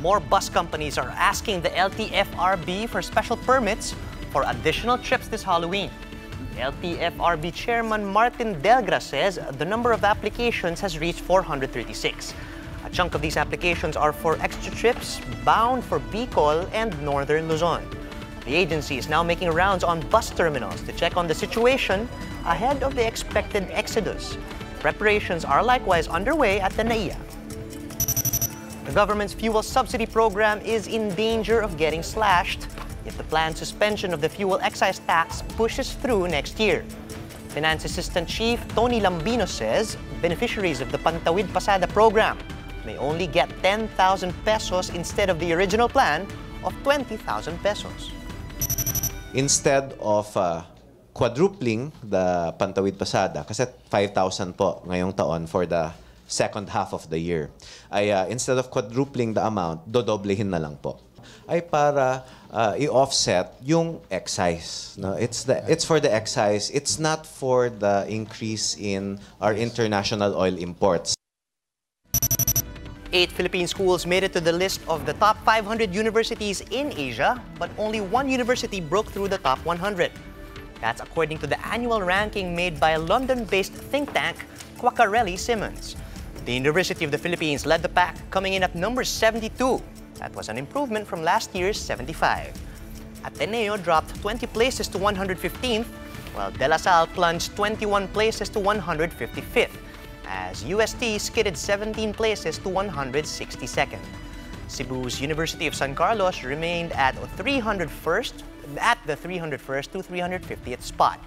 More bus companies are asking the LTFRB for special permits for additional trips this Halloween. LTFRB Chairman Martin Delgra says the number of applications has reached 436. A chunk of these applications are for extra trips bound for Bicol and Northern Luzon. The agency is now making rounds on bus terminals to check on the situation ahead of the expected exodus. Preparations are likewise underway at the NAIA. The government's fuel subsidy program is in danger of getting slashed if the planned suspension of the fuel excise tax pushes through next year. Finance Assistant Chief Tony Lambino says beneficiaries of the Pantawid Pasada program may only get 10,000 pesos instead of the original plan of 20,000 pesos. Instead of quadrupling the Pantawid Pasada, kasi 5,000 po ngayong taon for the second half of the year, ay instead of quadrupling the amount, dodoblehin na lang po. Ay para i-offset yung excise. No? It's for the excise. It's not for the increase in our international oil imports. 8 Philippine schools made it to the list of the top 500 universities in Asia, but only one university broke through the top 100. That's according to the annual ranking made by a London-based think tank, Quacquarelli-Symonds. The University of the Philippines led the pack, coming in at number 72. That was an improvement from last year's 75. Ateneo dropped 20 places to 115th, while De La Salle plunged 21 places to 155th, as UST skidded 17 places to 162nd. Cebu's University of San Carlos remained at the 301st to 350th spot.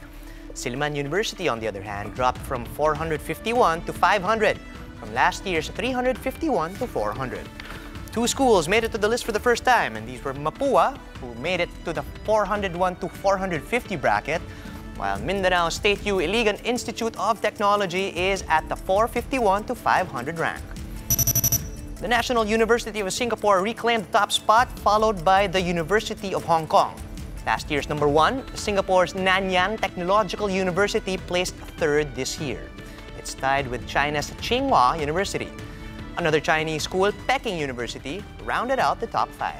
Silliman University, on the other hand, dropped from 451 to 500, from last year's 351 to 400. Two schools made it to the list for the first time, and these were Mapua, who made it to the 401 to 450 bracket, while Mindanao State U Iligan Institute of Technology is at the 451 to 500 rank. The National University of Singapore reclaimed the top spot, followed by the University of Hong Kong. Last year's number 1, Singapore's Nanyang Technological University, placed third this year. It's tied with China's Tsinghua University. Another Chinese school, Peking University, rounded out the top 5.